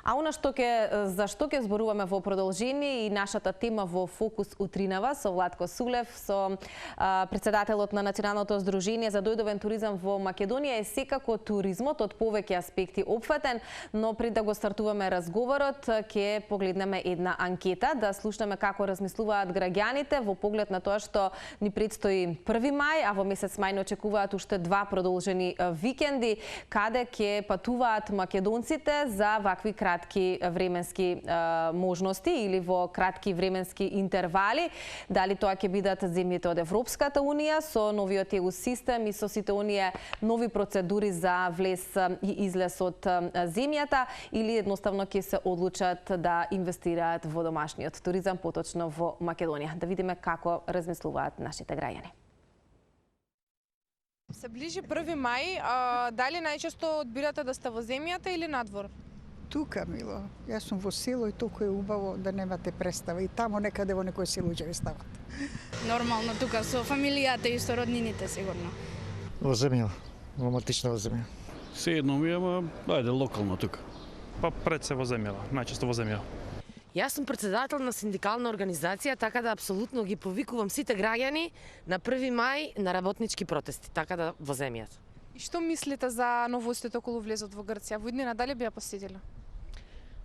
А она за што ќе зборуваме во продолжение и нашата тема во фокус утринава со Владко Сулев, со председателот на Националното здружение за дојдовен туризам во Македонија е секако туризмот од повеќе аспекти опфатен, но пред да го стартуваме разговорот ќе погледнеме една анкета, да слушнеме како размислуваат граѓаните во поглед на тоа што ни предстои 1 мај, а во месец мај очекуваат уште 2 продолжени викенди, каде ќе патуваат македонците за вакви кратки временски можности или во кратки временски интервали. Дали тоа ќе бидат земјите од Европската унија со новиот EU систем и со сите оние нови процедури за влез и излез од земјата, или едноставно ќе се одлучат да инвестираат во домашниот туризам, поточно во Македонија. Да видиме како размислуваат нашите граѓани. Се ближи 1 мај, дали најчесто одбирате да сте во земјата или надвор? Тука, мило. Јас сум во село и толку е убаво да немате представа. И тамо некаде во некој село ќе ви стават. Нормално тука со фамилијата и со роднините сигурно. Во земја, во матична во земја. Се едно ми е, ајде локално тука. Па пред се во земјава, најчесто во земја. Јас сум председател на синдикална организација, така да апсолутно ги повикувам сите граѓани на 1 мај на работнички протести, така да во земјата. И што мислите за новостите околу влезот во Грција? Во иднина дали би ја посетиле?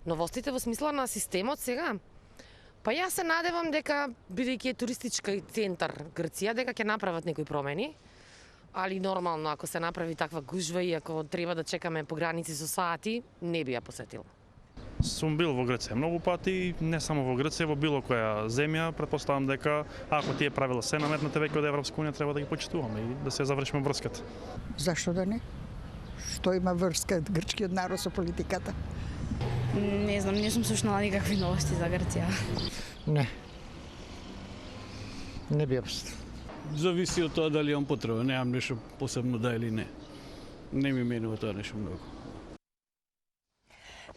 Новостите во смисла на системот сега? Па јас се надевам дека, бидејќи е туристички центар Грција, дека ќе направат некои промени. Али нормално, ако се направи таква гужва и ако треба да чекаме по граници со сати, не би ја посетил. Сум бил во Грција многу пати, не само во Грција, во било која земја. Претпоставам дека ако тие правила се наметнате веќе од Европска унија, треба да ги почитуваме и да се завршиме врската. Зашто да не? Што има врска грчкиот народ со политиката? Не знам, не сум слушнала никакви новости за Грција. Не. Не би ја посетил. Зависи од тоа дали имам потреба, немам нешто посебно да или не. Не ми менува тоа нешто многу.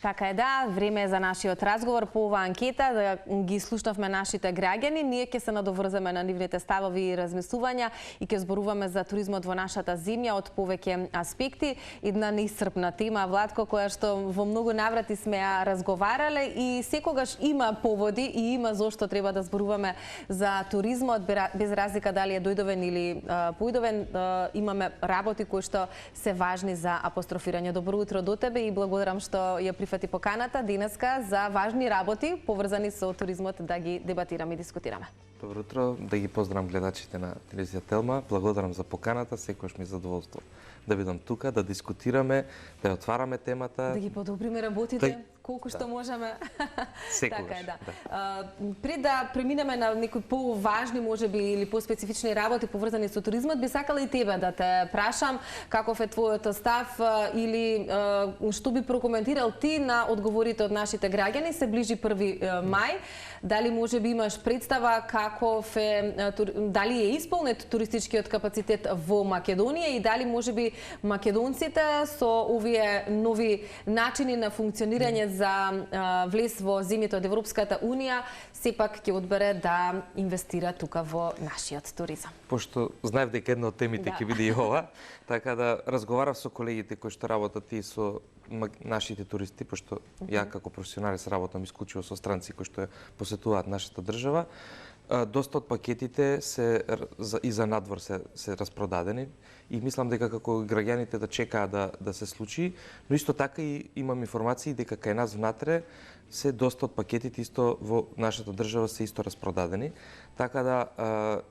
Така е, да, време е за нашиот разговор по оваа анкета, да ги слушнавме нашите граѓани. Ние ќе се надоврземе на нивните ставови и размислувања и ќе зборуваме за туризмот во нашата земја од повеќе аспекти. Една неисцрпна тема, Владко, која што во многу наврати сме ја разговарале и секогаш има поводи и има зошто треба да зборуваме за туризмот, без разлика дали е дојдовен или поидовен. Имаме работи кои што се важни за апострофирање. Добро утро до тебе и благодарам што ја прифати поканата денеска за важни работи поврзани со туризмот да ги дебатираме и дискутираме. Добро утро, да ги поздравам гледачите на телевизија Телма. Благодарам за поканата, секогаш ми е задоволство да бидам тука, да дискутираме, да ја отвараме темата. Да ги подобриме работите колку што можеме. Секогаш. Така е, да. Пред да преминеме на некои поважни, можеби, или поспецифични работи поврзани со туризмот, би сакала и тебе да те прашам каков е твојот став или што би прокоментирал ти на одговорите од нашите граѓани. Се ближи 1 мај. Дали можеби имаш представа каков е, дали е исполнет туристичкиот капацитет во Македонија и дали можеби македонците со овие нови начини на функционирање за влез во земјите од Европската унија сепак ќе одбере да инвестира тука во нашиот туризам. Пошто знаев дека една од темите ќе биде и ова, така да разговарав со колегите кои што работат и со нашите туристи, пошто ја како професионалец работам исклучиво со странци кои што посетуваат нашата држава. Доста од пакетите се и за надвор се распродадени и мислам дека како граѓаните да чекаат да се случи, но исто така и имам информации дека кај нас внатре се доста од пакетите исто во нашата држава се исто распродадени. Така да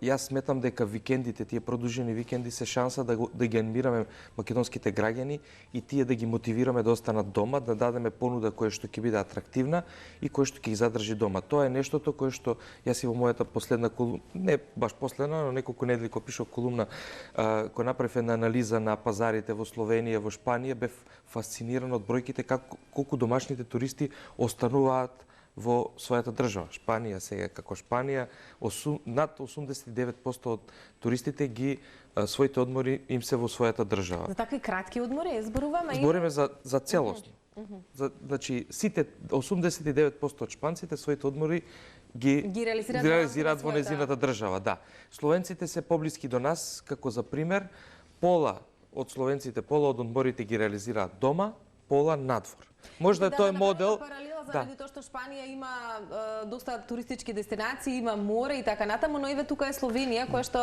јас сметам дека викендите, тие продолжени викенди се шанса да ги анимираме македонските граѓани и тие да ги мотивираме да останат дома, да дадеме понуда која што ќе биде атрактивна и која што ќе ги задржи дома. Тоа е нештото кое што јас и во мојата последна колумна, не баш последна, но неколку недели кога пишав колумна, која направив една анализа на пазарите во Словенија, во Шпанија, бев фасциниран од бројките колку домашните туристи остануваат во својата држава. Шпанија сега како Шпанија, над 89% од туристите ги своите одмори им се во својата држава. За такви кратки одмори зборуваме? Збориме за целосно. Значи, сите 89% од шпанците своите одмори ги реализираат во незината држава, да. Словенците се поблиски до нас, како за пример, пола од словенците, пола од одморите ги реализираат дома, пола надвор. Можда тој модел заради тоа што Шпанија има доста туристички дестинации, има море и така натаму, но еве тука е Словенија која што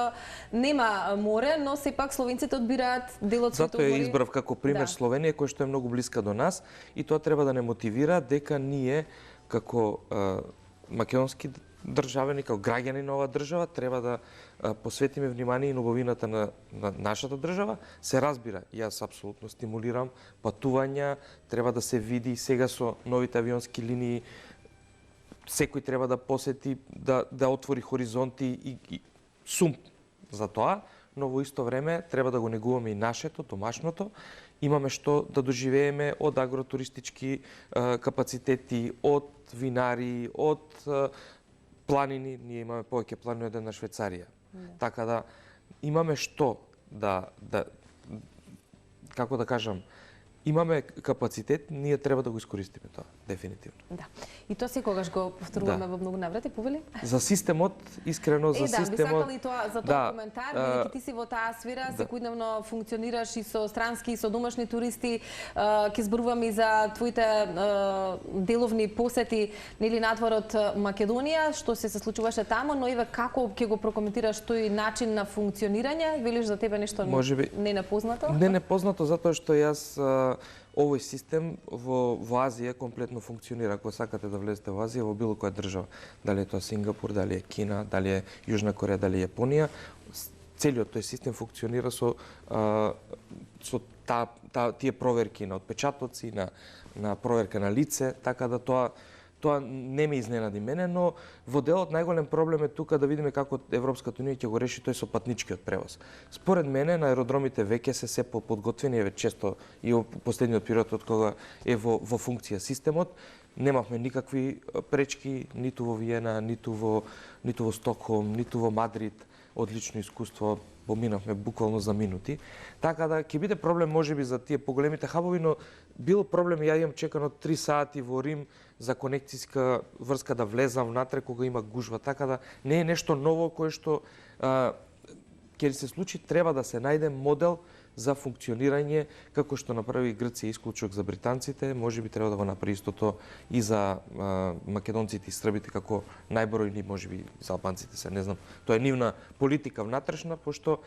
нема море, но сепак словенците одбираат дел од своите Затоа ја одмори. избрав како пример Словенија, која што е многу блиска до нас, и тоа треба да не мотивира дека ние како македонски државени, како граѓани на оваа држава, треба да посветиме внимание и на убавината на нашата држава. Се разбира, јас апсолутно стимулирам патувања, треба да се види сега со новите авионски линии, секој треба да посети, да отвори хоризонти и сум за тоа, но во исто време треба да го негуваме и нашето, домашното. Имаме што да доживееме од агротуристички капацитети, од винари, од планини. Ние имаме повеќе планини од една Швейцарија. Така да имаме што како да кажам, имаме капацитет, ние треба да го искористиме тоа, дефинитивно. Да. И тоа секогаш го повторуваме во многу наврати, повели? За системот, искрено за системот. Би сакала и тоа за тоа коментар, бидејќи ти си во таа сфера, секојдневно функционираш и со странски и со домашни туристи, ќе зборуваме и за твоите деловни посети нели надвор од Македонија, што се случуваше таму, но еве како ќе го прокоментираш тој начин на функционирање? Велиш за тебе нешто не непознато? Не непознато затоа што јас овој систем во Азија комплетно функционира. Ако сакате да влезете во Азија, во било која држава, дали е тоа Сингапур, дали е Кина, дали е Јужна Кореја, дали е Јапонија, целиот тој систем функционира со тие проверки на отпечатоци, на проверка на лице, така да тоа не ме изненади мене, но во делот најголем проблем е тука да видиме како Европската унија ќе го реши тој со патничкиот превоз. Според мене на аеродромите веќе се подготвени, еве често и во последниот период од кога е во функција системот, немавме никакви пречки ниту во Виена, ниту во Стокхолм, ниту во Мадрид. Одлично искуство, поминавме буквално за минути. Така да ќе биде проблем можеби за тие поголемите хабови, но било проблем, ја имам чекано 3 сати во Рим за конекцијска врска да влезам внатре кога има гужва, така да не е нешто ново кое што ќе се случи, треба да се најде модел за функционирање како што направи Грција исклучок за британците, можеби треба да го направи истото и за македонците и србите како најбројни, можеби за албанците се, не знам. Тоа е нивна политика внатрешна, пошто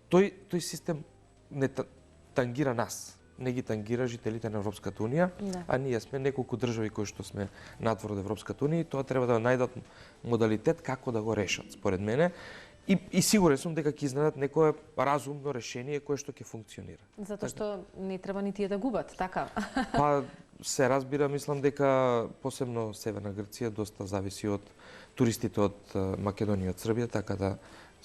тој систем не тангира нас, не ги тангира жителите на Европската унија, а ние сме неколку држави кои што сме надвор од Европската унија и тоа треба да најдат модалитет како да го решат, според мене. И сигурен сум дека ќе изненадат некое разумно решение кое што ќе функционира. Затоа што не треба ни тие да губат, така? Па се разбира, мислам дека посебно Северна Грција доста зависи од туристите од Македонија и од Србија, така да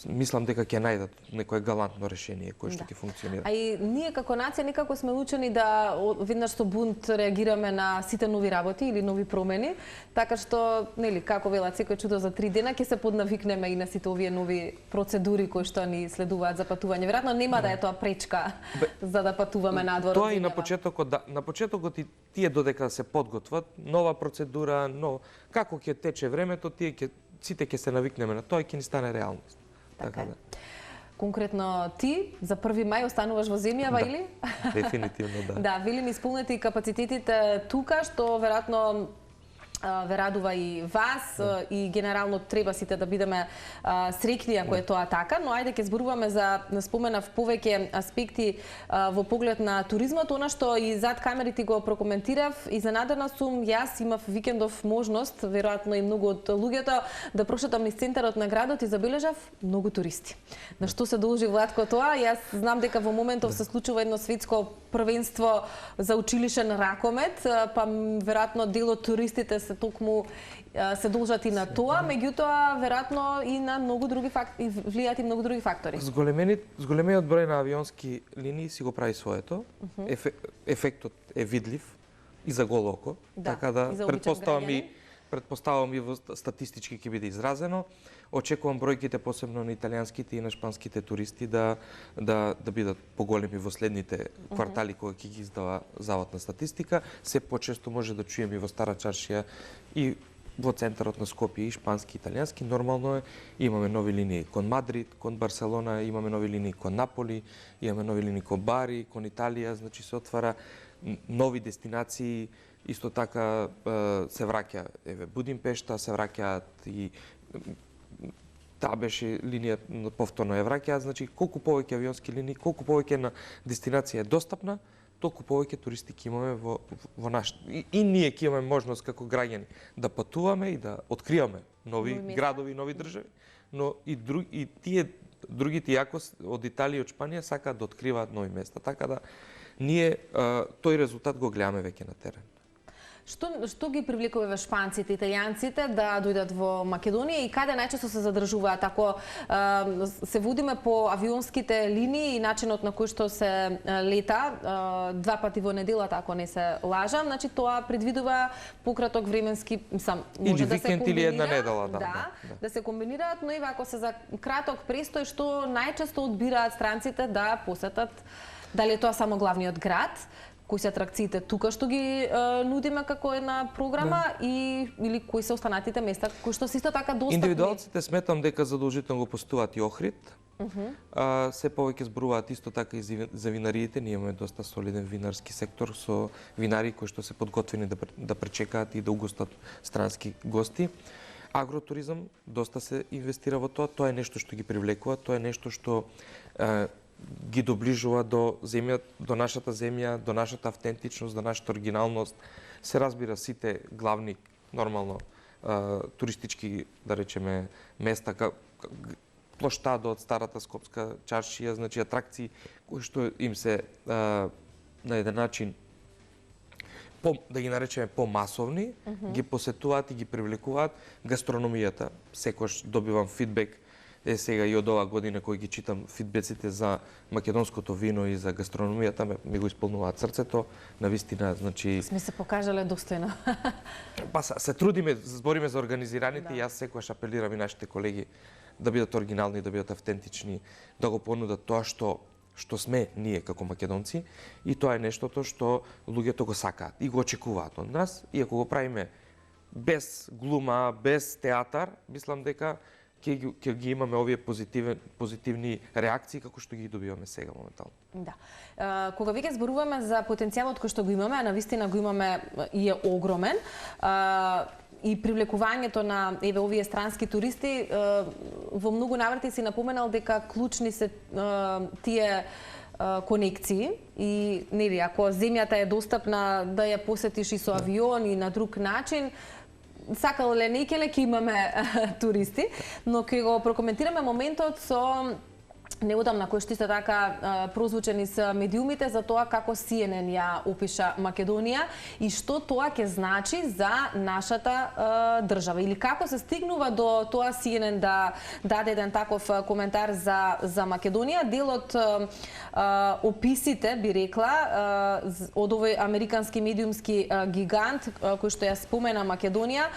мислам дека ќе најдат некое галантно решение кое што ќе функционира. А и ние како нација некако сме учени да веднаш со бунт реагираме на сите нови работи или нови промени, така што нели како велат секој чудо за 3 дена ќе се поднавикнеме и на сите овие нови процедури кои што ни следуваат за патување. Веројатно нема да е тоа пречка за да патуваме надвор. Тоа и на почетокот, на почетокот и тие додека се подготват нова процедура, но како ќе тече времето, сите ќе се навикнеме на тоа и ќе ни стане реалност. Така да. Конкретно ти за 1 мај остануваш во земјава или? Дефинитивно да. Да, вели ми исполнети капацитетите тука што веројатно ве радува и вас и генерално треба сите да бидеме среќни ако е тоа така, но ајде ќе зборуваме за споменав повеќе аспекти во поглед на туризмот, она што и зад камерите го прокоментирав. Изненадена сум, јас имав викендов можност, веројатно и многу од луѓето, да прошетам низ центарот на градот и забележав многу туристи. На што се должи Владко тоа? Јас знам дека во моментов се случува едно светско првенство за училишен ракомет, па веројатно дел од туристите се токму се должат и на тоа, меѓутоа веројатно и на многу други фактори, влијаат и многу други фактори. Зголемениот број на авионски линии си го прави своето. Ефектот е видлив и за голо око, така да претпоставам и во статистички ќе биде изразено. Очекувам бројките посебно на италијанските и на шпанските туристи да бидат поголеми во следните квартали кога ќе ги издава Завод на статистика. Се почесто може да чуеме и во Стара Чаршија и во центарот на Скопје и шпански и италијански. Нормално е, имаме нови линии кон Мадрид, кон Барселона, имаме нови линии кон Наполи, имаме нови линии кон Бари, кон Италија, значи се отвара нови дестинации, исто така се враќа Будимпешта, се враќаат и таа беше линија повторно ја враќаат, значи колку повеќе авионски линии, колку повеќе на дестинација е достапна, толку повеќе туристи ќе имаме во наш и ние ќе имаме можност како граѓани да патуваме и да откриваме нови градови, нови држави, но и тие другите иако од Италија и од Шпанија сакаат да откриваат нови места, така да ние тој резултат го гледаме веќе на терен. Што ги привлекува шпанците, италијанците да дојдат во Македонија и каде најчесто се задржуваат? Ако се водиме по авионските линии и начинот на кој што се лета 2 пати во неделата, ако не се лажам, значи тоа предвидува пократок временски, може да се комбинира. Или една недела, да се комбинираат, но и ако се за краток престој, што најчесто одбираат странците да посетат, дали е тоа само главниот град, кои се атракциите тука што ги нудиме како една програма или кои се останатите места кои што се исто така достапни? Индивидуалците сметам дека задолжително го посетуваат и Охрид. Се повеќе зборуваат исто така и за винариите. Ние имаме доста солиден винарски сектор со винари кои што се подготвени да пречекаат и да угостат странски гости. Агротуризам доста се инвестира во тоа. Тоа е нешто што ги привлекува, тоа е нешто што ги доближува до земјата, до нашата земја, до нашата автентичност, до нашата оригиналност. Се разбира сите главни, нормално, туристички, да речеме, места, плоштадот, старата Скопска чаршија, значи атракции кои што им се на еден начин да ги наречеме помасовни, ги посетуваат и ги привлекуваат. Гастрономијата, секогаш добивам фидбек сега и од оваа година кој ги читам фидбеците за македонското вино и за гастрономијата ми го исполнуваат срцето, навистина, значи сме се покажале достојно. Па се трудиме, збориме за организираните и јас секогаш апелирам и нашите колеги да бидат оригинални, да бидат автентични, да го понудат тоа што сме ние како македонци и тоа е нештото што луѓето го сакаат и го очекуваат од нас и ако го правиме без глума, без театар, мислам дека ќе ги имаме овие позитивни реакции како што ги добиваме сега моментално. Да. Кога веќе зборуваме за потенцијалот кој што го имаме, а навистина го имаме и е огромен, и привлекувањето на овие странски туристи, во многу наврати си напоменал дека клучни се тие конекции и нели ако земјата е достапна да ја посетиш и со авион и на друг начин, сакале некеле ќе имаме туристи, но ќе го прокоментираме моментот со неодамна кој што исто така прозвучени с медиумите за тоа како CNN ја опиша Македонија и што тоа ќе значи за нашата држава или како се стигнува до тоа CNN да даде еден таков коментар за Македонија. Дел од описите би рекла од овој американски медиумски гигант кој што ја спомена Македонија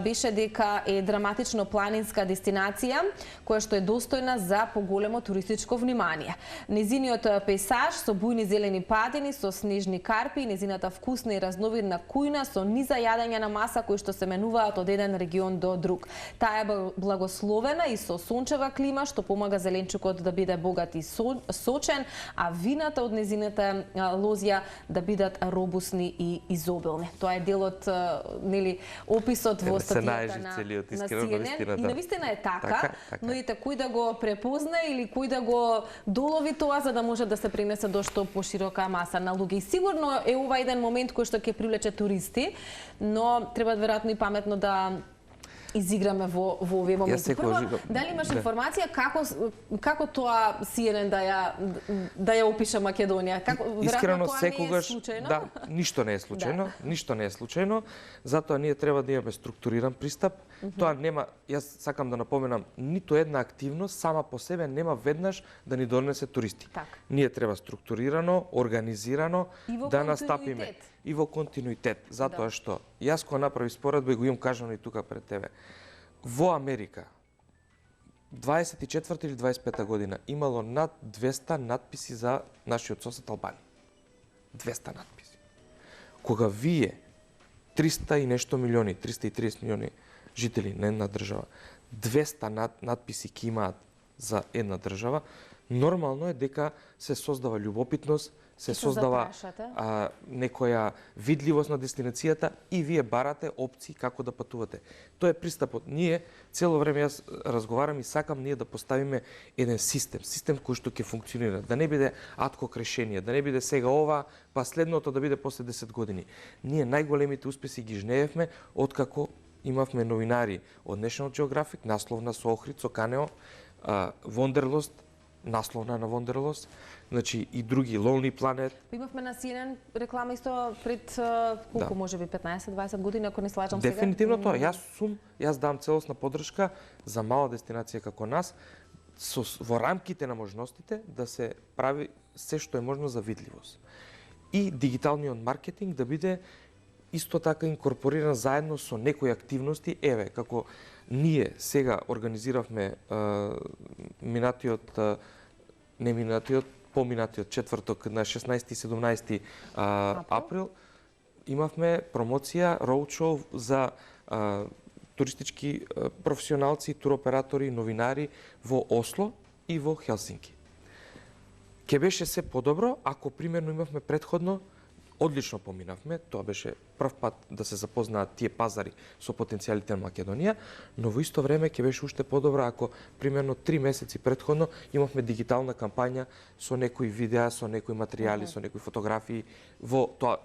беше дека е драматично планинска дестинација која што е достојна за поголемо туристичко внимание. Незиниот пейсаж со бујни зелени падини, со снежни карпи, незината вкусна и разновидна кујна со низа јадење на маса кои што се менуваат од еден регион до друг. Таа е благословена и со сончева клима што помага зеленчукот да биде богат и сочен, а вината од незината лозја да бидат робусни и изобилни. Тоа е делот нели описот во статијата на CNN. И навистина е така, но и кој да го препозна или кој да го долови тоа за да може да се пренесе до што поширока маса на луѓе. И сигурно е ова еден момент кој што ќе привлече туристи, но треба веројатно и паметно да изиграме во овие моменти. Прво, дали имаш информација како тоа CNN да ја опиша Македонија? Искрено секогаш да, ништо не е случајно, ништо не е случајно, затоа ние треба да имаме структуриран пристап. Тоа нема, јас сакам да напоменам, ниту една активност сама по себе нема веднаш да ни донесе туристи. Ние треба структурирано, организирано да настапиме и во континуитет, затоа што јас кога направи споредба и го имам кажано и тука пред тебе. Во Америка 24 или 25 година имало над 200 надписи за нашиот сосед Албанија. 200 надписи. Кога вие 300 и нешто милиони, 330 милиони жители на една држава, 200 надписи ќе имаат за една држава, нормално е дека се создава љубопитност, се создава некоја видливост на дестинацијата и вие барате опции како да патувате. Тоа е пристапот. Ние цело време јас разговарам и сакам ние да поставиме еден систем кој што ќе функционира, да не биде адхок решение, да не биде сега ова, па следното да биде после 10 години. Ние најголемите успеси ги жнеевме откако имавме новинари од National Geographic, насловна со Охрид, со Канео, Wanderlust, насловна на Wanderlust, значи и други, Lonely Planet. Имавме на CNN реклама исто пред колку можеби 15-20 години, ако не слажам сега. Дефинитивно тоа. Јас дам целосна поддршка за мала дестинација како нас, во рамките на можностите да се прави се што е можно за видливост. И дигиталниот маркетинг да биде исто така инкорпориран заедно со некои активности. Еве, како ние сега организиравме поминатиот четврток на 16 и 17 април, имавме промоција, роудшоу за туристички професионалци, туроператори, новинари во Осло и во Хелсинки. Ке беше се подобро ако примерно имавме предходно, одлично поминавме, тоа беше прв пат да се запознаат тие пазари со потенцијалите на Македонија, но во исто време ќе беше уште подобро ако примерно 3 месеци предходно имавме дигитална кампања со некои видеа, со некои материјали, со некои фотографии во тоа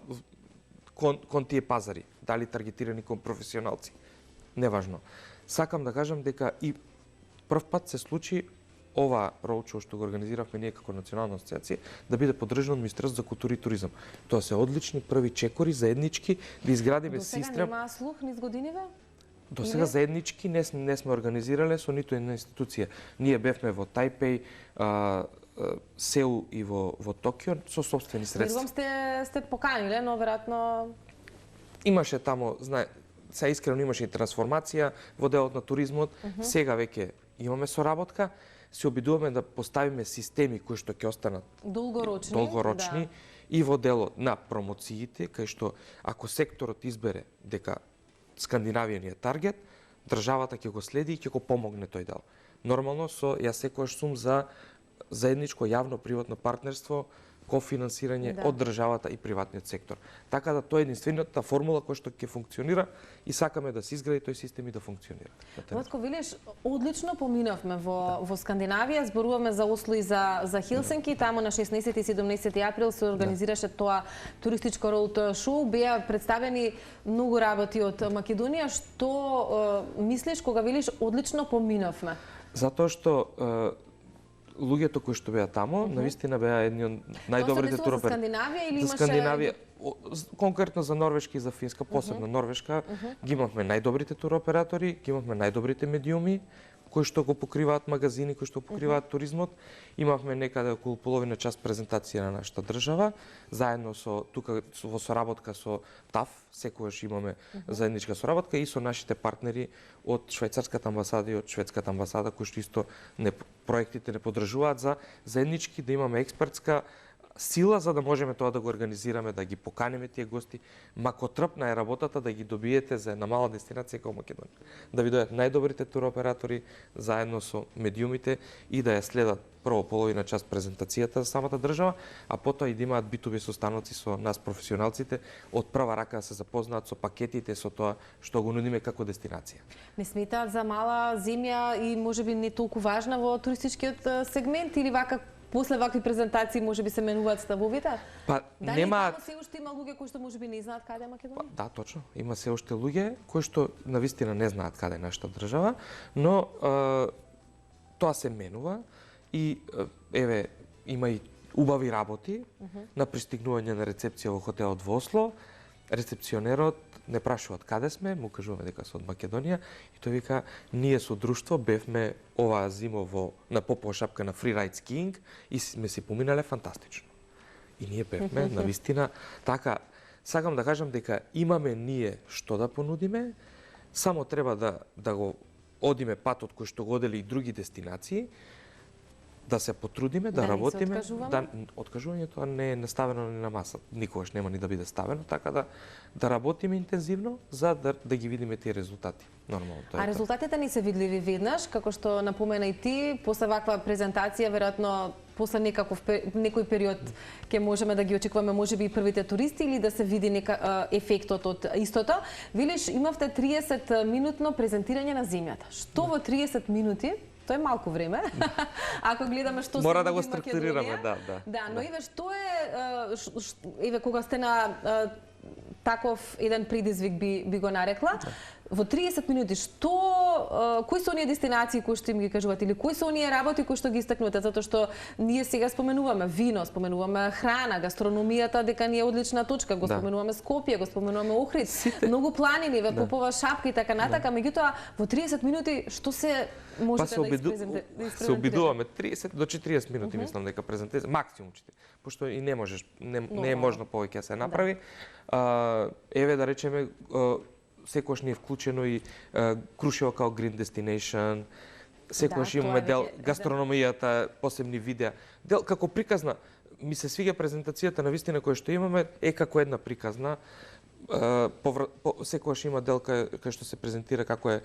кон тие пазари, дали таргетирани кон професионалци. Неважно. Сакам да кажам дека и прв пат се случи ова роудшоу што го организиравме ние како национална асоциација да биде поддржано од Министерството за култура и туризам. Тоа се одлични први чекори заеднички да изградиме систем. До сега нема слух низ годиниве? До сега заеднички не сме организирале со ниту една институција. Ние бевме во Тајпеј, Сеул и во Токио со сопствени средства. Верувам сте поканиле, но веројатно имаше тамо, се искрено имаше и трансформација во делот на туризмот. Сега веќе имаме соработка. Се обидуваме да поставиме системи кои што ќе останат долгорочни и во делот на промоциите, кај што ако секторот избере дека Скандинавија ни е таргет, државата ќе го следи и ќе го помогне тој дел. Нормално јас секогаш сум за заедничко јавно-приватно партнерство, кофинансирање од државата и приватниот сектор. Така да тоа е единствената формула која што ќе функционира и сакаме да се изгради тој систем и да функционира. Владко, велиш, одлично поминавме во Скандинавија, зборуваме за Осло и за Хелсинки, таму на 16 и 17 април се организираше тоа туристичко роуд шоу, беа представени многу работи од Македонија. Што мислиш кога велиш одлично поминавме? Затоа што луѓето кои што беа таму, навистина беа едни од најдобрите туроператори. За Скандинавија или имаше... За Скандинавија, конкретно за Норвешка и за Финска, посебно Норвешка, ги имавме најдобрите туроператори, ги имавме најдобрите медиуми, кои што го покриваат магазини, кои што покриваат туризмот. Имавме некаде околу половина час презентација на нашата држава, заедно со тука во соработка со ТАФ, секогаш имаме заедничка соработка и со нашите партнери од швајцарската амбасада и од шведската амбасада, кои што исто проектите не поддржуваат за заеднички да имаме експертска сила за да можеме тоа да го организираме, да ги поканеме тие гости. Макотрпна е работата да ги добиете за една мала дестинација како Македонија. Да ви дојдат најдобрите туроператори заедно со медиумите и да ја следат прво половина час презентацијата за самата држава, а потоа и да имаат битови состаноци со нас професионалците, од прва рака да се запознаат со пакетите, со тоа што го нудиме како дестинација. Не сметаат за мала земја и можеби не толку важна во туристичкиот сегмент или вака после вакви презентации можеби се менуваат ставовите? Па дали нема... Дали се уште има луѓе кои што можеби не знаат каде е Македонија? Да, точно. Има се уште луѓе кои што навистина не знаат каде е нашата држава, но тоа се менува и еве има и убави работи на пристигнување на рецепција во хотелот во Осло. Рецепционерот не прашуваат каде сме, му кажуваме дека се од Македонија и тој вика ние со друштво бевме оваа зима на попова шапка на фрирайд скиинг и сме си поминале фантастично. И ние бевме навистина така. Сакам да кажам дека имаме ние што да понудиме, само треба да го одиме патот кој што го одели и други дестинации, да се потрудиме, да работиме, откажувањето не е наставено ни на маса, никогаш нема ни да биде ставено, така да работиме интензивно за да ги видиме тие резултати. Нормално тоа. А резултатите не се видливи веднаш, како што напомена и ти, после ваква презентација веројатно после некој период ќе можеме да ги очекуваме можеби и првите туристи или да се види ефектот од истото. Велиш, имавте 30 минутно презентирање на земјата. Што во 30 минути? Тоа е малку време. Ако гледаме што мора се да го нуди структурираме, Македонија. да. Но еве што е еве кога сте на таков еден предизвик би го нарекла. Во 30 минути кои се оние дестинации кои што им ги кажувате или кои се оние работи кои што ги истакнувате, затоа што ние сега споменуваме вино, споменуваме храна, гастрономијата дека ни е одлична точка, го споменуваме Скопје, го споменуваме Охрид, многу планини, Попова шапка и така натака, меѓутоа во 30 минути што се можете да испрезентирате? Се обидуваме 30 до 40 минути, мислам дека презентација максимум 4, пошто и не можеш, не е можно повеќе да се направи. Еве да речеме секогаш ни е вклучено и Крушево као Green Destination, секогаш имаме дел гастрономијата, посебни видеа. Дел како приказна, ми се свиѓа презентацијата на вистина која што имаме е како една приказна. Секогаш има дел кај што се презентира како е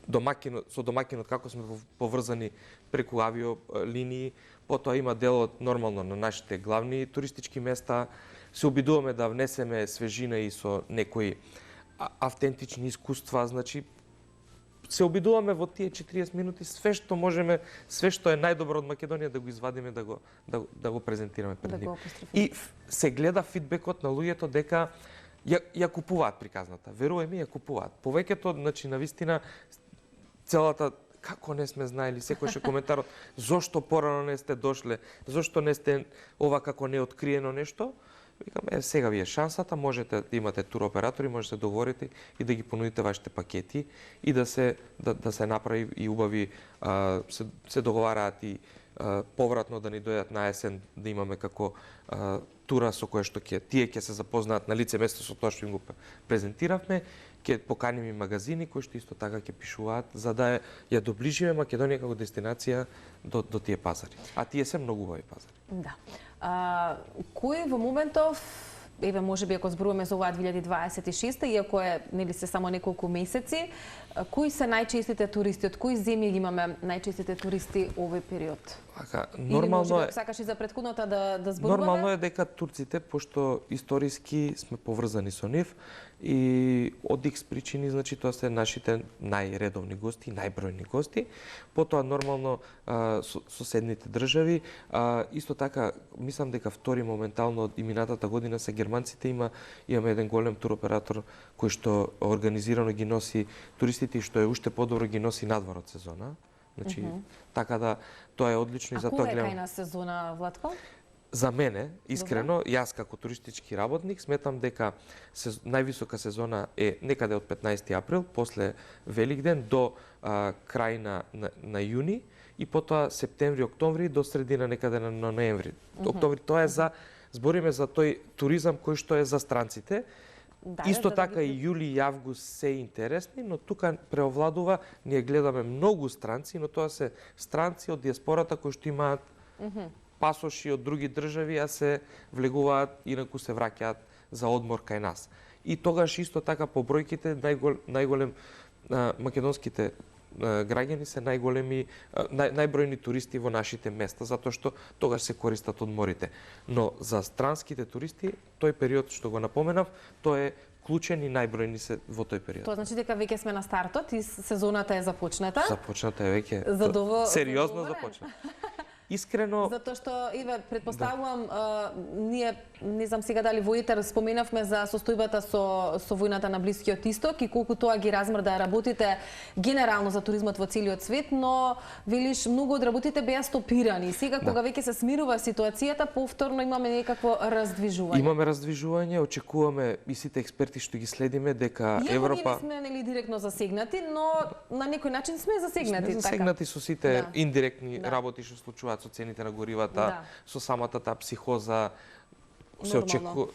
домакинот, како сме поврзани преку авиолинии, потоа има делот нормално на нашите главни туристички места. Се обидуваме да внесеме свежина и со некои автентични искуства, значи се обидуваме во тие 40 минути све што можеме, све што е најдобро од Македонија да го извадиме, да го презентираме пред нив. И се гледа фидбекот на луѓето дека ја купуваат приказната. Верувај ми, ја купуваат. Повеќето, значи навистина целата како не сме знаели, секојше коментарот зошто порано не сте дошле, зошто не сте ова како неоткриено нешто. Викаме, сега ви е шансата, можете да имате туроператори, можете да договорите и да ги понудите вашите пакети и да се направи и убави, се договараат и повратно да ни дојдат на есен, да имаме како тура со кое што тие ќе се запознаат на лице место со тоа што им го презентиравме, ќе поканиме магазини кои што исто така ќе пишуваат за да ја доближиме Македонија како дестинација до тие пазари. А тие се многу убави пазари. Да. Кој во моментов, еве можеби ако зборуваме за оваа 2026, иако е нели се само неколку месеци, кои се најчестите туристи, од кои земји имаме најчестите туристи овој период? Нормално е. Сакаш и за претходната да зборуваме? Нормално е дека турците, пошто историски сме поврзани со нив и од X причини, значи тоа се нашите најредовни гости, најбројни гости. Потоа нормално соседните држави, исто така мислам дека втори моментално и минатата година се германците, имаме еден голем туроператор кој што организирано ги носи туристите и што е уште подобро ги носи надвор од сезона. Значи, така да тоа е одлично и за тоа гледам. А која е крајна сезона, Владко? За мене, искрено, јас како туристички работник сметам дека највисока сезона е некаде од 15 април, после Великден до крај на јуни и потоа септември, октомври до средина некаде на ноември. Октомври, тоа е збориме за тој туризам кој што е за странците. Исто така и јули и август се интересни, но тука преовладува, ние гледаме многу странци, но тоа се странци од диаспората кои што имаат пасоши од други држави, а се влегуваат инаку се враќаат за одмор кај нас. И тогаш исто така по бројките најголем македонските граѓани се најбројни туристи во нашите места, затоа што тогаш се користат одморите. Но за странските туристи, тој период што го напоменав, тоа е клучен и најбројни се во тој период. Тоа значи дека веќе сме на стартот и сезоната е започната? Започната е веќе. Сериозно започна. Искрено... Затоа што, Иве, предпоставувам, ние, не знам сега дали во етер споменавме за состојбата со војната на Блискиот Исток и колку тоа ги размрда работите генерално за туризмот во целиот свет, но велиш многу од работите беа стопирани. Сега кога веќе се смирува ситуацијата, повторно имаме некакво раздвижување. Имаме раздвижување, очекуваме и сите експерти што ги следиме дека Европа... Ние не сме нели директно засегнати, но на некој начин сме засегнати. Сме засегнати со сите индиректни работи што случуваат со цените на горивата, со самата таа психоза, се очекува.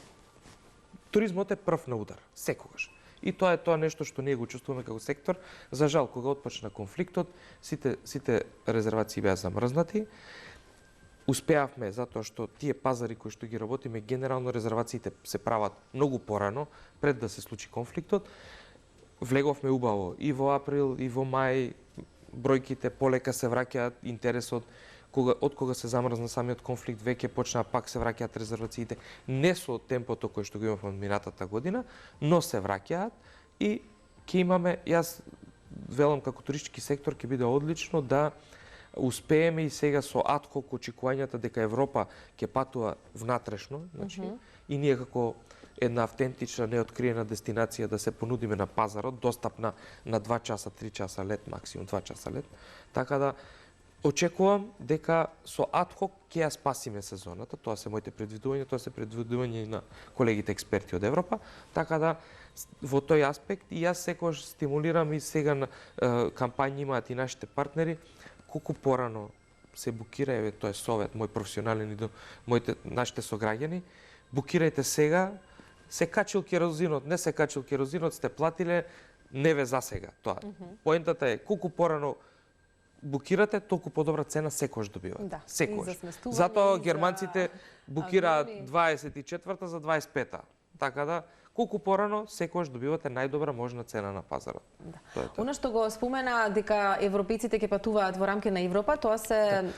Туризмот е прв на удар, секогаш. И тоа е тоа нешто што ние го чувствуваме како сектор. За жал, кога отпочна конфликтот, сите резервации беа замрзнати. Успеавме затоа што тие пазари кои што ги работиме, генерално резервациите се прават многу порано, пред да се случи конфликтот. Влеговме убаво и во април, и во мај, бројките полека се враќаат, интересот од кога се замрзна самиот конфликт, веќе почнаа пак се враќаат резервациите, не со темпото кој што го имавме од минатата година, но се враќаат и ќе имаме, јас велам како туристички сектор ќе биде одлично да успееме и сега со адхок очекувањата дека Европа ќе патува внатрешно, значи, и ние како една автентична, неоткриена дестинација да се понудиме на пазарот, достапна на 2 часа, 3 часа лет, максимум 2 часа лет. Така да очекувам дека со адхок ќе ја спасиме сезоната, тоа се моите предвидувања, тоа се предвидувања и на колегите експерти од Европа, така да во тој аспект и јас секогаш стимулирам и сега на кампањи имаат и нашите партнери, колку порано се букира, еве тоа е совет мој професионален и до нашите сограѓани, букирајте сега, се качил керозинот, не се качил керозинот, сте платиле, не ве за сега тоа. Поентата е колку порано букирате, толку подобра цена секогаш добивате. Да, секогаш. за Затоа германците букираат 24-та за 25-та. Така да колку порано секогаш добивате најдобра можна цена на пазарот. Да. Тоа е тоа. Она што го спомена дека европејците ќе патуваат во рамки на Европа, тоа се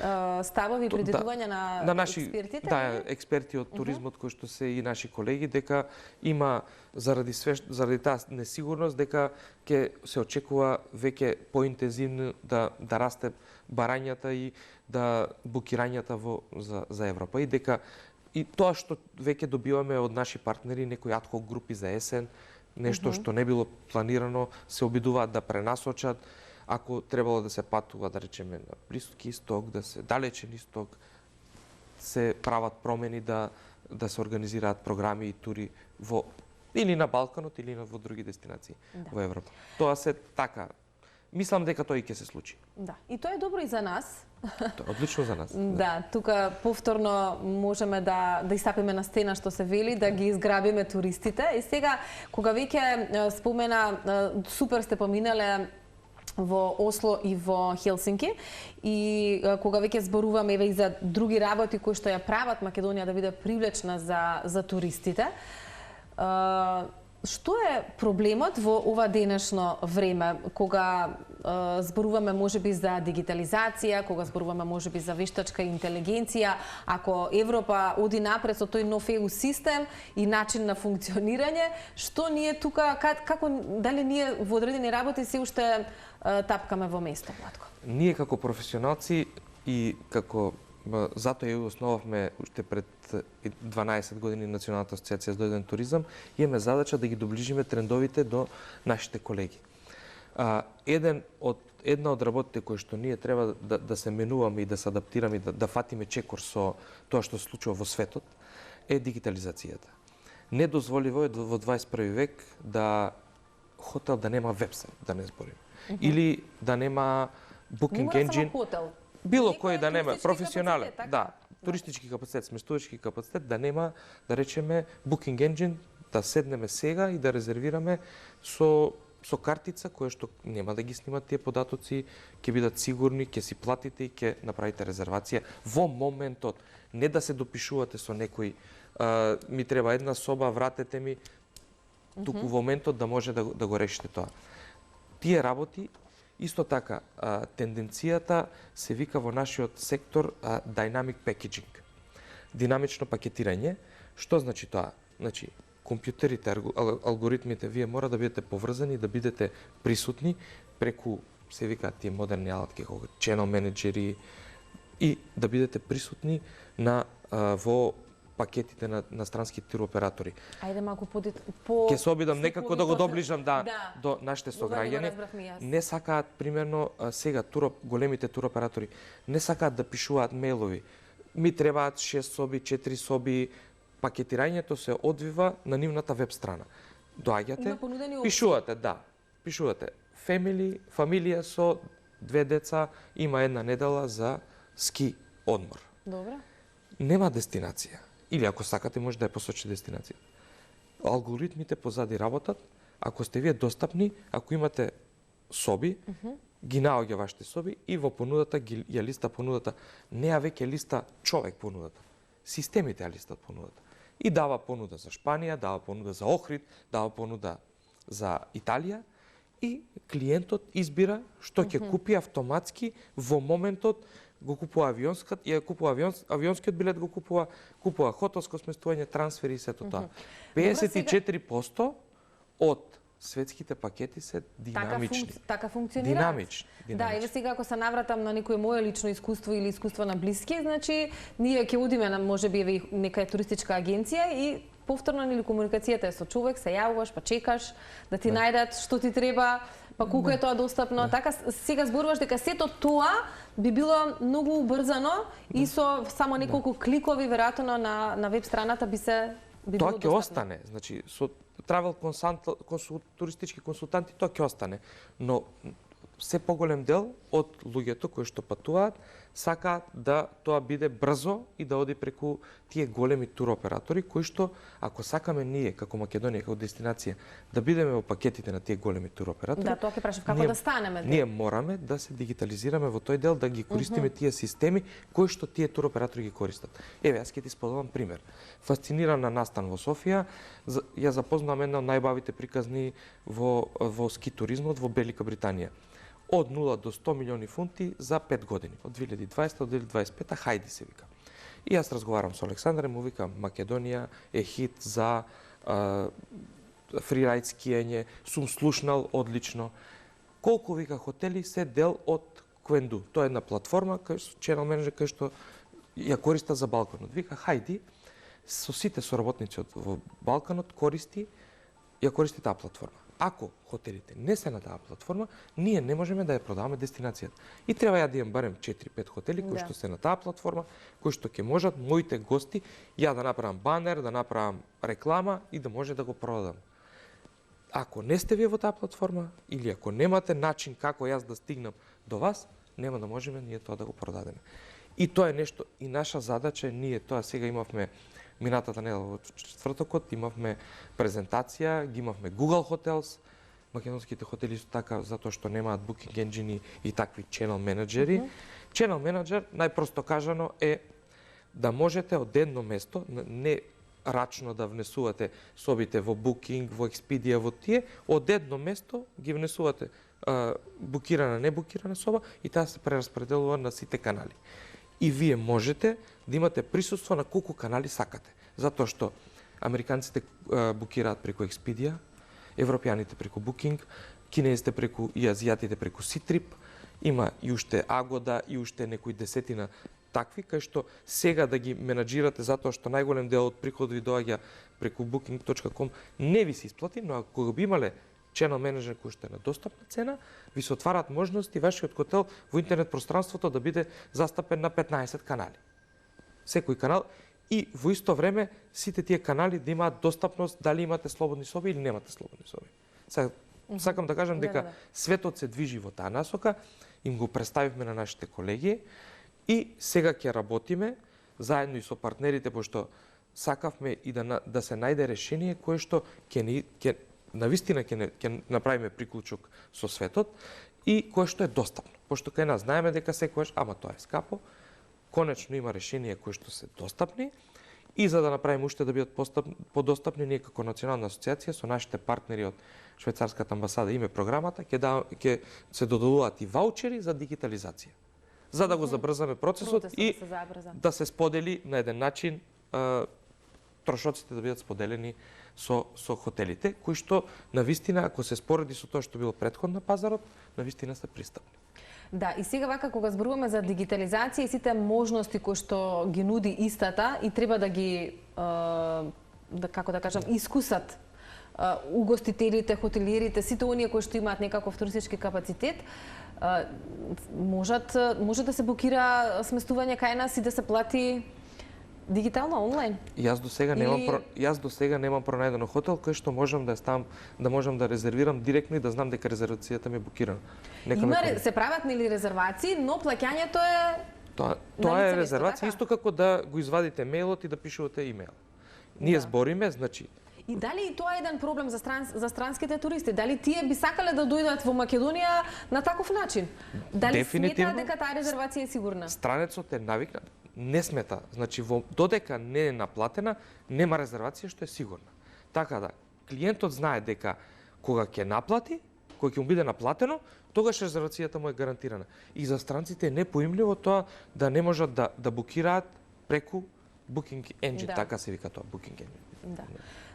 ставови предвидувања на наши експертите? Да, експерти од туризмот кои што се и наши колеги, дека има заради таа несигурност дека ќе се очекува веќе поинтензивно да расте барањата и да букирањата за Европа и дека и тоа што веќе добиваме од наши партнери, некои адхок групи за есен, нешто што не било планирано, се обидуваат да пренасочат, ако требало да се патува, да речеме, на Блиски исток, да се далечен исток, се прават промени да се организираат програми и тури во или на Балканот или во други дестинации во Европа. Тоа се така. Мислам дека тоа и ќе се случи. Да, и тоа е добро и за нас. Тоа е одлично за нас. Да, тука повторно можеме да истапиме на стена што се вели, да ги изграбиме туристите. И сега, кога веќе спомена, супер сте поминале во Осло и во Хелсинки и кога веќе зборуваме и за други работи кои што ја прават Македонија да биде привлечна за туристите, што е проблемот во ова денешно време, кога зборуваме можеби за дигитализација, кога зборуваме можеби за вештачка интелигенција, ако Европа оди напред со тој нов EU систем и начин на функционирање, што ние тука, како, дали ние во одредени работи се уште тапкаме во место, Владко? Ние како професионалци и како затоа ја основавме уште пред 12 години Националната асоциација за дојден туризам, имаме задача да ги доближиме трендовите до нашите колеги. Една од работите кои што ние треба да се менуваме и да се адаптираме, да фатиме чекор со тоа што се случува во светот, е дигитализацијата. Недозволиво е во 21 век да хотел да нема вебсайт, да не зборим. Или да нема booking engine. Било кој да нема професионален, да, туристички капацитет, сместувачки капацитет, да нема, да речеме, booking engine, да седнеме сега и да резервираме со картица која што нема да ги снимат тие податоци, ќе бидат сигурни, ќе си платите и ќе направите резервација во моментот, не да се допишувате со некој ми треба една соба, вратете ми, туку во моментот да може да го решите тоа. Тие работи исто така, тенденцијата се вика во нашиот сектор dynamic packaging. Динамично пакетирање. Што значи тоа? Значи, компјутерите, алгоритмите, вие мора да бидете поврзани, да бидете присутни преку, се викаат тие модерни алатки, како channel менеджери, и да бидете присутни во пакетите на странските туроператори. Ајде малку по ќе се обидам некако да го доближам до нашите сограѓани. Не сакаат примерно сега големите туроператори не сакаат да пишуваат мејлови. Ми требаат 6 соби, 4 соби. Пакетирањето се одвива на нивната веб страна. Доаѓате, пишувате, пишувате фамилија со 2 деца, има една недела за ски одмор. Добро. Нема дестинација. Или ако сакате, може да ја посочи дестинација. Алгоритмите позади работат, ако сте вие достапни, ако имате соби, ги наоѓа вашите соби и во понудата ја листа понудата. Не ја веќе листа човек понудата. Системите ја листат понудата. И дава понуда за Шпанија, дава понуда за Охрид, дава понуда за Италија и клиентот избира што ќе купи автоматски во моментот го купува авионскиот билет, го купува хотелско сместување, трансфери и сето тоа. 54% од светските пакети се динамични. Така функционираат. Динамични. Да, еве сега ако се навратам на некое мое лично искуство или искуство на блиски, значи ние ќе одиме на можеби еве нека туристичка агенција и повторно или комуникацијата е со човек, се јавуваш, па чекаш да ти најдат што ти треба, па колку е тоа достапно. Така сега зборуваш дека сето тоа би било многу убрзано и со само неколку кликови веројатно на веб страната би било тоа ќе остане. Значи со туристички консултанти тоа ќе остане, но се поголем дел од луѓето кои што патуваат сакаат да тоа биде брзо и да оди преку тие големи туроператори кои што ако сакаме ние како Македонија како дестинација да бидеме во пакетите на тие големи туроператори. Да, тоа ќе прашав како да станеме. Ние мораме да се дигитализираме во тој дел, да ги користиме тие системи кои што тие туроператори ги користат. Еве, јас ќе ти споделам пример. Фасциниран на настан во Софија, ја запознавам една од најбавите приказни во ски туризмот во Велика Британија. Од 0 до 100 милиони фунти за 5 години, од 2020 до 2025, хајди се вика. И јас разговарам со Александар и му викам, Македонија е хит за фрирајд скијање, сум слушнал одлично. Колку вика хотели се дел од Квенду. Тоа е една платформа, channel manager кој што ја користа за Балканот. Вика, хајди, со сите соработници во Балканот ја користи таа платформа. Ако хотелите не се на таа платформа, ние не можеме да ја продаваме дестинацијата. И треба ја да имам барем 4-5 хотели кои што се на таа платформа, кои што ќе можат моите гости ја да направам банер, да направам реклама и да може да го продадам. Ако не сте вие во таа платформа или ако немате начин како јас да стигнам до вас, нема да можеме ние тоа да го продадеме. И тоа е нешто и наша задача, ние тоа сега имавме минатата недела во четвртокот, имавме презентација, ги имавме Google Hotels, македонските хотели исто така затоа што немаат booking engine и такви channel менеджери. Channel менеджер, најпросто кажано, е да можете од едно место, не рачно да внесувате собите во Booking, во Expedia, во тие, од едно место ги внесувате букирана, небукирана соба и таа се прераспределува на сите канали. И вие можете да имате присуство на колку канали сакате. Затоа што американците букираат преку Expedia, европјаните преку Booking, кинезите преку и азијатите преку Ctrip, има и уште Agoda и уште некои десетина такви, кај што сега да ги менаџирате затоа што најголем дел од приходот ви доаѓа преку booking.com, не ви се исплати, но ако би имале channel менеджер кој што е на достапна цена, ви се отвараат можности вашиот хотел во интернет пространството да биде застапен на 15 канали. Секој канал и во исто време сите тие канали да имаат достапност дали имате слободни соби или немате слободни соби. Сакам да кажам дека светот се движи во таа насока, им го представивме на нашите колеги и сега ќе работиме заедно и со партнерите, пошто сакавме и да се најде решение кое што ќе навистина ќе направиме приклучок со светот и кое што е достапно. Пошто кај нас знаеме дека секојаш, ама тоа е скапо, конечно има решенија кои што се достапни и за да направиме уште да бидат подостапни, ние како национална асоциација со нашите партнери од швајцарската амбасада име програмата ќе се додолуваат и ваучери за дигитализација. За да го забрзаме процесот и да се сподели на еден начин трошоците да бидат споделени со хотелите, кои што навистина, ако се спореди со тоа што било претходно на пазарот, навистина се пристапни. Да, и сега вака кога зборуваме за дигитализација и сите можности кои што ги нуди истата и треба да ги како да кажам, искусат угостителите, хотелиерите, сите оние кои што имаат некаков туристички капацитет, може да се букира сместување кај нас и да се плати дигитално, онлайн? Јас до сега немам пронајдено хотел кој што можам да резервирам директно и да знам дека резервацијата ми е букирана. Се прават нели резервации, но плаќањето е Тоа е резервација исто како да го извадите мејлот и да пишувате имејл. Ние збориме, значи И дали тоа е еден проблем за странските туристи? Дали тие би сакале да дојдат во Македонија на таков начин? Дали сметаат дека таа резервација е сигурна? Странецот е навикнат, не смета. Значи, додека не е наплатена, нема резервација што е сигурна. Така да, клиентот знае дека кога ќе наплати, кој ќе му биде наплатено, тогаш резервацијата му е гарантирана. И за странците е непоимливо тоа да не можат да букираат преку Booking Engine, така се вика тоа, Booking Engine. Да.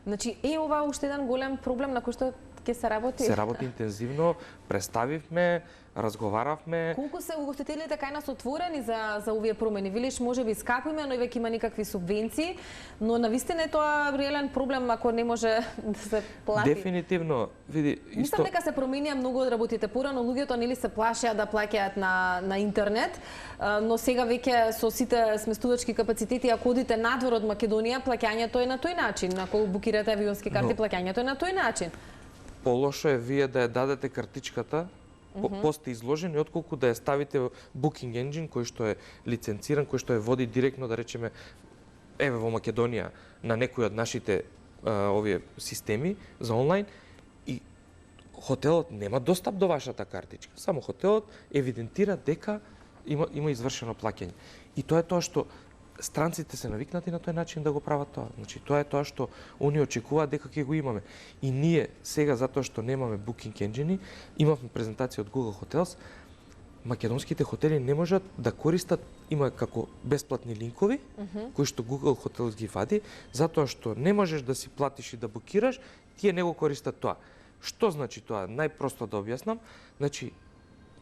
Значи, ова уште еден голем проблем на кој што ќе се работи? Се работи интензивно, представивме, разговаравме. Колку се угостителите кај нас отворени за овие промени? Велиш можеби скапиме, но и веќе има никакви субвенции, но навистина е тоа реален проблем ако не може да се плати. Дефинитивно, види, Мислам дека се променија многу од работите. Порано луѓето нели се плашеа да плаќаат на интернет, но сега веќе со сите сместувачки капацитети, ако одите надвор од Македонија, плаќањето е на тој начин. Ако букирате авионски карти, плаќањето е на тој начин. Полошо е вие да ја дадете картичката посте изложени, отколку да ја ставите во Booking Engine, кој што е лиценциран, кој што ја води директно, да речеме, еве во Македонија, на некој од нашите овие системи за онлайн, и хотелот нема достап до вашата картичка. Само хотелот евидентира дека има извршено плаќање. И тоа е тоа што странците се навикнати на тој начин да го прават тоа. Значи, тоа е тоа што они очекуваат дека ќе го имаме. И ние сега, затоа што немаме Booking Engine, имавме презентација од Google Hotels, македонските хотели не можат да користат, има како бесплатни линкови, кои што Google Hotels ги вади, затоа што не можеш да си платиш и да букираш, тие не го користат тоа. Што значи тоа? Најпросто да објаснам. Значи,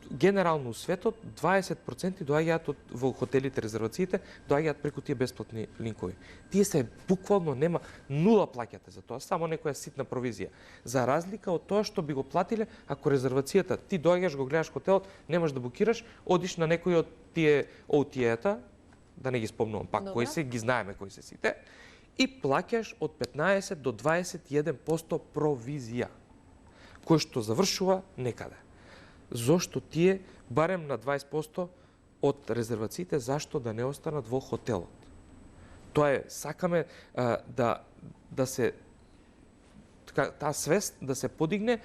генерално у светот 20% доаѓаат во хотелите, резервациите, доаѓаат преку тие бесплатни линкови. Тие се буквално нема нула плаќате за тоа, само некоја ситна провизија. За разлика од тоа што би го платиле ако резервацијата ти доаѓаш, го гледаш хотелот, немаш да букираш, одиш на некој од тие OTA-та, да не ги спомнувам пак кои се, ги знаеме кои се сите, и плаќаш од 15 до 21% провизија, кој што завршува некаде. Зошто тие барем на 20% од резервациите зашто да не останат во хотелот? Тоа е, сакаме да се таа свест да се подигне.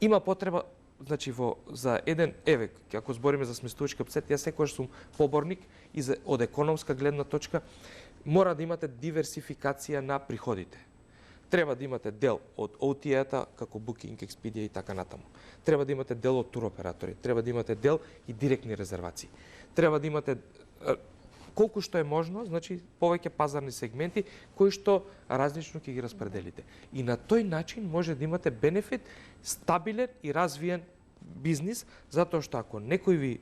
Има потреба, значи за еден еве, ако збориме за сместувачки капацитет, јас секогаш сум поборник и од економска гледна точка мора да имате диверсификација на приходите. Треба да имате дел од OTA-та, како Booking, Expedia и така натаму. Треба да имате дел од туроператори, треба да имате дел и директни резервации. Треба да имате колку што е можно, значи повеќе пазарни сегменти кои што различно ќе ги распределите. И на тој начин може да имате бенефит, стабилен и развиен бизнис, затоа што ако некој ви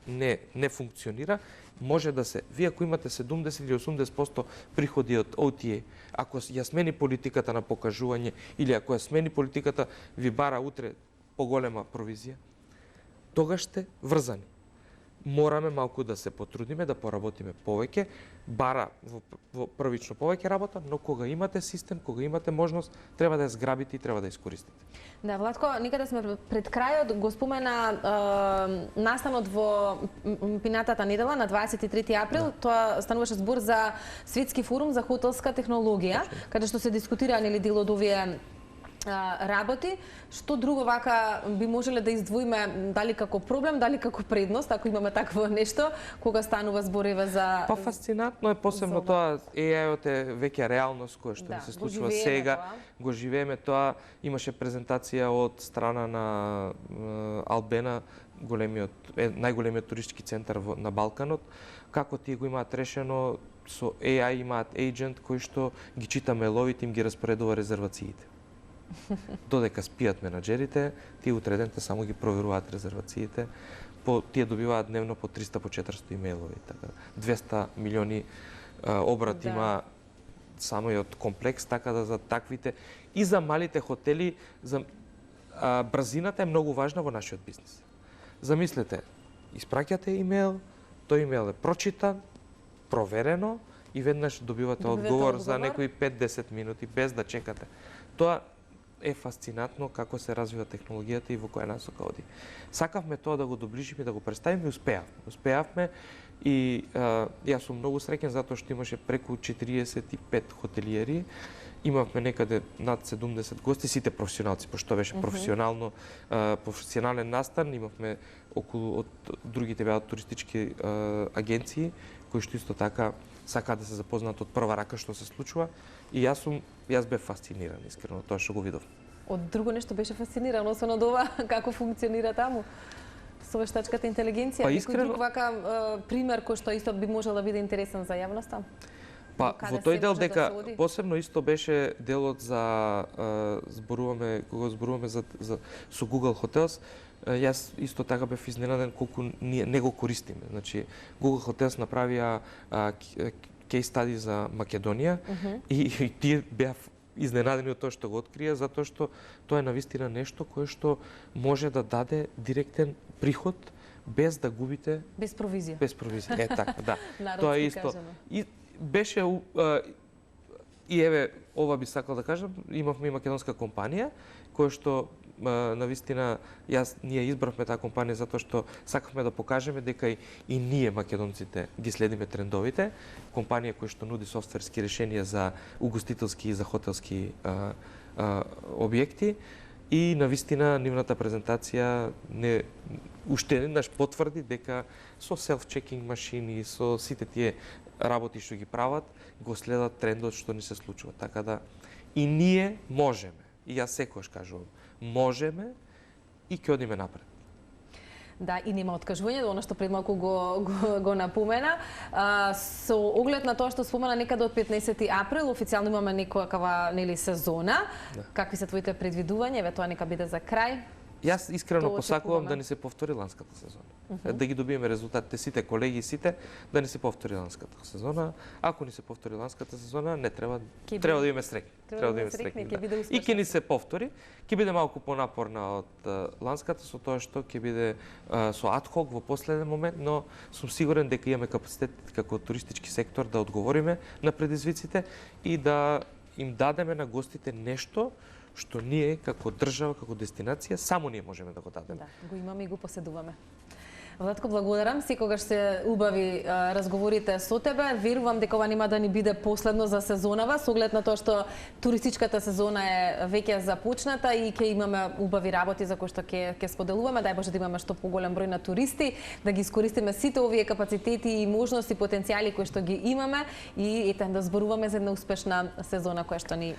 не функционира, може да се, вие ако имате 70 или 80% приходи од OTA, ако ја смени политиката на покажување или ако ја смени политиката ви бара утре поголема провизија, тогаш сте врзани. Мораме малку да се потрудиме, да поработиме повеќе, бара во првично повеќе работа, но кога имате систем, кога имате можност, треба да ја зграбите и треба да ја искористите. Да, Владко, некаде сме пред крајот, го спомена настанот во минатата недела на 23 април, тоа стануваше збор за светски форум за хотелска технологија, каде што се дискутира нели дел од овие работи. Што друго вака би можеле да издвоиме, дали како проблем, дали како предност, ако имаме такво нешто, кога станува збориве за... Па фасцинатно е посебно тоа, AI-от е веќе реалност која што ни се случува сега. Го живееме тоа. Имаше презентација од страна на Албена, најголемиот туристички центар на Балканот, како тие го имаат решено, со AI имаат agent кој што ги чита мейловите, им ги распоредува резервациите. Додека спијат менаџерите, тие утре денте само ги проверуваат резервациите, тие добиваат дневно по 300 по 400 имејлови, така 200 милиони обрат има само и од комплекс, така да за таквите и за малите хотели, брзината е многу важна во нашиот бизнис. Замислете, испраќате имејл, тој имејл е прочитан, проверено и веднаш добивате одговор за некои 5-10 минути без да чекате. Тоа е фасцинатно како се развива технологијата и во која насока оди. Сакавме тоа да го доближиме, да го представиме и успеавме. Успеавме и јас сум многу среќен затоа што имаше преку 45 хотелиери. Имавме некаде над 70 гости, сите професионалци, пошто беше професионален настан, имавме околу од другите беа туристички агенции кои што исто така сакаат да се запознаат од прва рака што се случува и јас бев фасциниран искрено тоа што го видов. Од друго нешто беше фасциниран, освен од ова, како функционира таму со вештачката интелигенција. Па, Некој искрено- друг вака пример кој што исто би можел да биде интересен за јавноста? Па, Каде во тој се дел може да дека се оди? посебно исто беше делот за кога зборуваме за со Google Hotels, јас исто така бев изненаден колку ние не го користиме. Значи Google Hotels направија кейс стади за Македонија и тие беа изненадени од тоа што го открија, затоа што тоа е навистина нешто кое што може да даде директен приход без да губите Без провизија. без провизија. Е така, да. Народски Тоа е исто. кажано. И беше и еве ова би сакал да кажам, имавме и македонска компанија која што навистина ние избравме таа компанија затоа што сакавме да покажеме дека и ние македонците ги следиме трендовите. Компанија која што нуди софтверски решенија за угостителски и за хотелски објекти. И навистина нивната презентација уште еднаш потврди дека со self-checking машини, со сите тие работи што ги прават, го следат трендот што ни се случува. Така да и ние можеме. И јас секогаш кажувам, можеме и ќе одиме напред. Да, и нема откажување, она што пред малку го напомена. Со оглед на тоа што спомена некаде од 15 април, официјално имаме некаква сезона. Да. Какви се твоите предвидувања? Еве тоа нека биде за крај. Јас искрено Тоа посакувам очекуваме. да ни се повтори ланската сезона. Да ги добиеме резултатите сите колеги сите, да ни се повтори ланската сезона. Ако ни се повтори ланската сезона, не треба да имаме среќа. Треба да имаме среќни, ќе биде успешна. И ќе ни се повтори, ќе биде малку понапорна од ланската со тоа што ќе биде со адхок во последен момент, но сум сигурен дека имаме капацитет како туристички сектор да одговориме на предизвиците и да им дадеме на гостите нешто што ние како држава, како дестинација, само ние можеме да го дадеме. Да, го имаме и го поседуваме. Владко, благодарам. Секогаш се убави разговорите со тебе. Верувам дека ова нема да ни биде последно за сезонава, со оглед на тоа што туристичката сезона е веќе започната и ќе имаме убави работи за кои што ќе споделуваме. Дај Боже да имаме што поголем број на туристи, да ги искористиме сите овие капацитети и можности, потенцијали кои што ги имаме и да зборуваме за една успешна сезона која што ни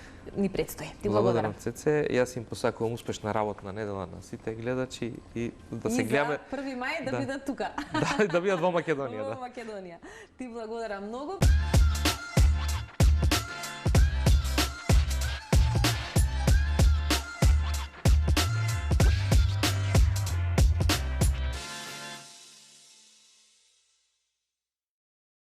предстои. Ти благодарам. Цеце, јас им посакувам успешна работна недела на сите гледачи и да се гледаме. И за 1 мај да бидат тука. Да бидат во Македонија. Во Македонија. Ти благодарам многу.